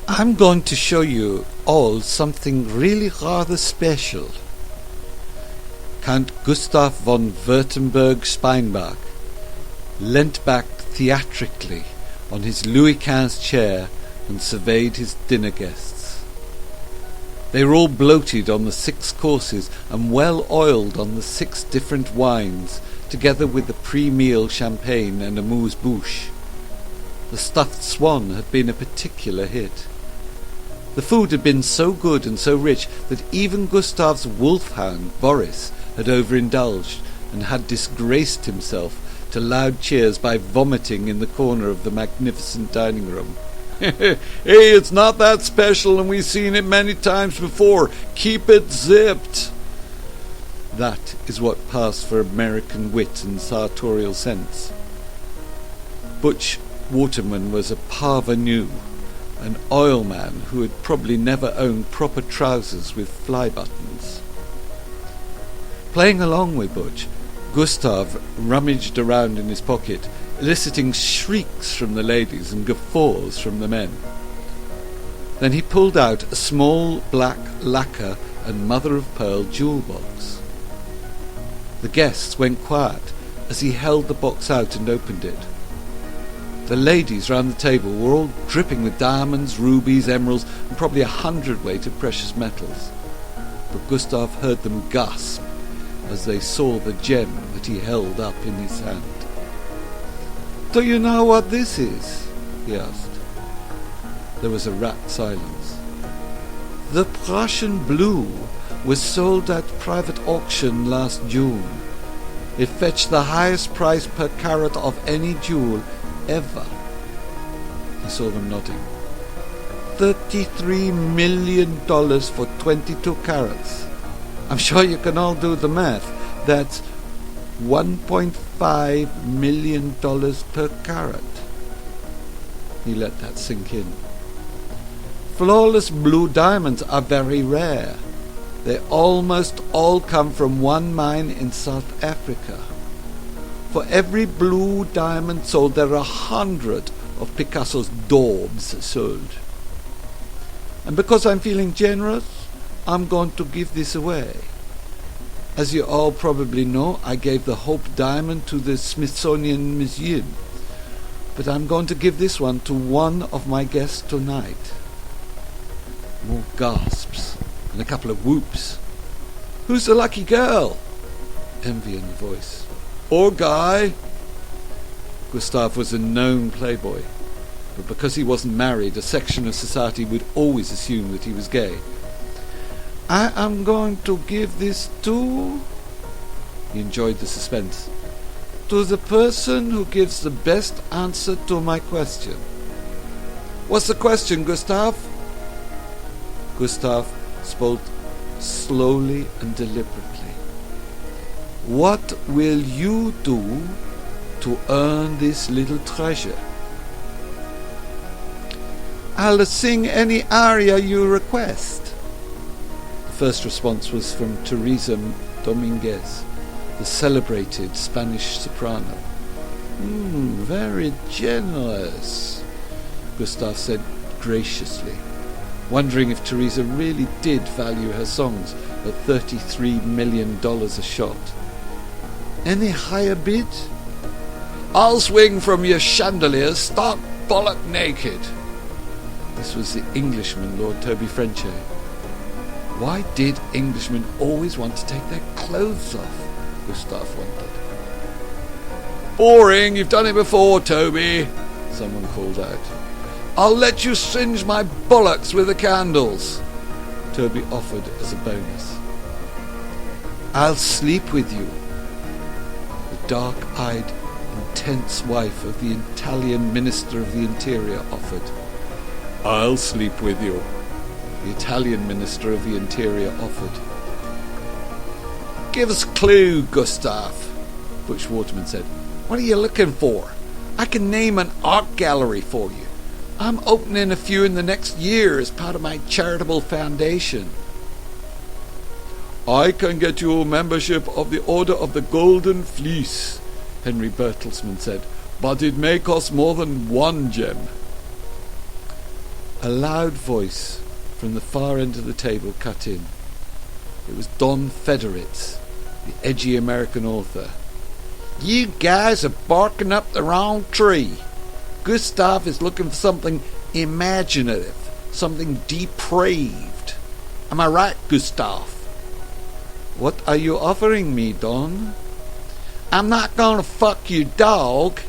I'm going to show you all something really rather special. Count Gustav von Württemberg-Steinbach leant back theatrically on his Louis XV chair and surveyed his dinner guests. They were all bloated on the 6 courses and well oiled on the 6 different wines, together with the pre-meal champagne and amuse-bouche. The stuffed swan had been a particular hit. The food had been so good and so rich that even Gustav's wolfhound, Boris, had overindulged and had disgraced himself to loud cheers by vomiting in the corner of the magnificent dining room. "Hey, it's not that special, and we've seen it many times before. Keep it zipped." That is what passed for American wit and sartorial sense. Butch Waterman was a parvenu, an oil man who had probably never owned proper trousers with fly buttons. Playing along with Butch, Gustav rummaged around in his pocket, eliciting shrieks from the ladies and guffaws from the men. Then he pulled out a small black lacquer and mother-of-pearl jewel box. The guests went quiet as he held the box out and opened it. The ladies round the table were all dripping with diamonds, rubies, emeralds, and probably 100 weight of precious metals. But Gustav heard them gasp as they saw the gem that he held up in his hand. "Do you know what this is?" he asked. There was a rapt silence. "The Prussian blue was sold at private auction last June. It fetched the highest price per carat of any jewel ever." He saw them nodding. $33 million for 22 carats. I'm sure you can all do the math. That's $1.5 million per carat. He let that sink in. Flawless blue diamonds are very rare. They almost all come from one mine in South Africa. For every blue diamond sold, there are 100 of Picasso's daubs sold. And because I'm feeling generous, I'm going to give this away. As you all probably know, I gave the Hope Diamond to the Smithsonian Museum, but I'm going to give this one to one of my guests tonight. More gasps and a couple of whoops. "Who's the lucky girl?" Envy in the voice. "Or guy?" Gustav was a known playboy, but because he wasn't married, a section of society would always assume that he was gay. "I am going to give this to..." He enjoyed the suspense. "To the person who gives the best answer to my question." "What's the question, Gustav?" Gustav spoke slowly and deliberately. "What will you do to earn this little treasure?" "I'll sing any aria you request." The first response was from Teresa Dominguez, the celebrated Spanish soprano. Very generous," Gustav said graciously, wondering if Teresa really did value her songs at $33 million a shot. "Any higher bid?" "I'll swing from your chandelier stark bollock naked." This was the Englishman, Lord Toby Frenchay. Why did Englishmen always want to take their clothes off? Gustav wondered. "Boring, you've done it before, Toby," someone called out. "I'll let you singe my bollocks with the candles," Toby offered as a bonus. "I'll sleep with you," the dark-eyed, intense wife of the Italian Minister of the Interior offered. "I'll sleep with you," the Italian Minister of the Interior offered. "Give us a clue, Gustav," Butch Waterman said. "What are you looking for? I can name an art gallery for you. I'm opening a few in the next year as part of my charitable foundation." "I can get you a membership of the Order of the Golden Fleece," Henry Bertelsmann said, "but it may cost more than one gem." A loud voice from the far end of the table cut in. It was Don Federitz, the edgy American author. "You guys are barking up the wrong tree. Gustav is looking for something imaginative, something depraved. Am I right, Gustav?" "What are you offering me, Don?" "I'm not gonna fuck your dog,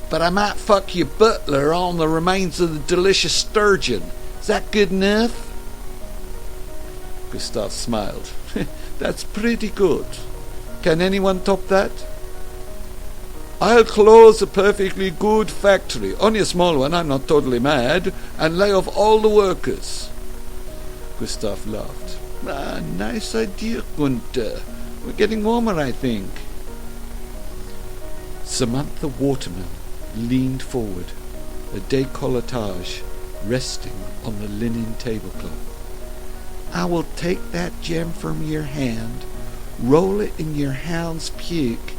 but I might fuck your butler on the remains of the delicious sturgeon. Is that good enough?" Gustav smiled. "That's pretty good. Can anyone top that?" "I'll close a perfectly good factory, only a small one, I'm not totally mad, and lay off all the workers." Gustav laughed. Nice idea, Gunther. We're getting warmer, I think." Samantha Waterman leaned forward, a décolletage resting on the linen tablecloth. "I will take that gem from your hand, roll it in your hound's puke,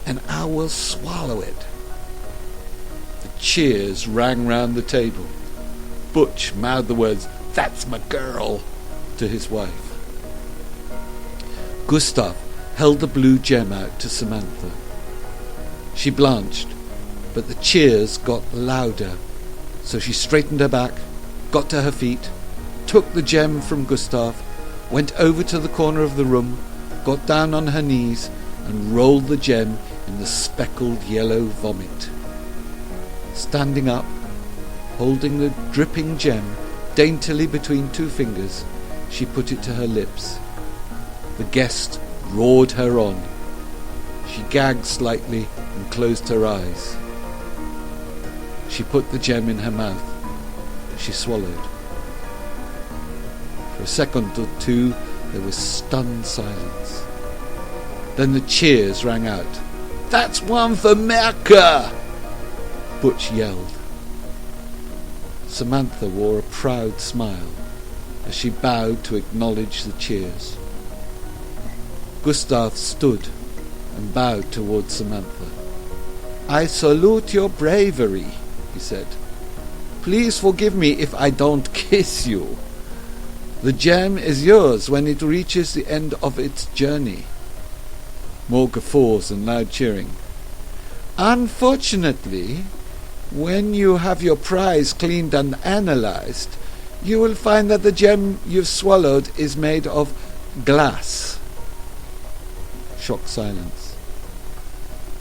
and I will swallow it." The cheers rang round the table. Butch mouthed the words, "That's my girl," to his wife. Gustav held the blue gem out to Samantha. She blanched, but the cheers got louder, so she straightened her back, got to her feet, took the gem from Gustav, went over to the corner of the room, got down on her knees, and rolled the gem in the speckled yellow vomit. Standing up, holding the dripping gem daintily between two fingers, she put it to her lips. The guest roared her on. She gagged slightly and closed her eyes. She put the gem in her mouth. She swallowed. For a second or two there was stunned silence. Then the cheers rang out. "That's one for Merker!" Butch yelled. Samantha wore a proud smile as she bowed to acknowledge the cheers. Gustav stood and bowed towards Samantha. "I salute your bravery," he said. "Please forgive me if I don't kiss you. The gem is yours when it reaches the end of its journey." More guffaws and loud cheering. "Unfortunately, when you have your prize cleaned and analyzed, you will find that the gem you've swallowed is made of glass." Shocked silence.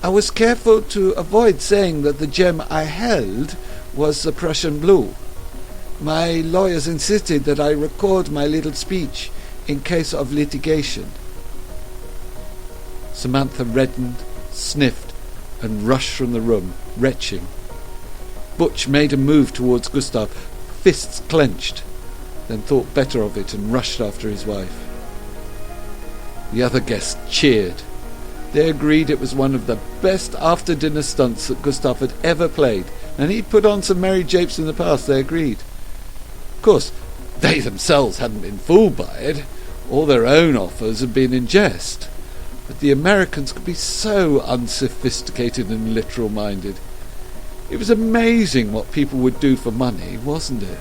"I was careful to avoid saying that the gem I held was the Prussian blue. My lawyers insisted that I record my little speech in case of litigation." Samantha reddened, sniffed, and rushed from the room, retching. Butch made a move towards Gustav, fists clenched, then thought better of it and rushed after his wife. The other guests cheered. They agreed it was one of the best after-dinner stunts that Gustav had ever played, and he'd put on some merry japes in the past, they agreed. Of course, they themselves hadn't been fooled by it. All their own offers had been in jest. But the Americans could be so unsophisticated and literal-minded. It was amazing what people would do for money, wasn't it?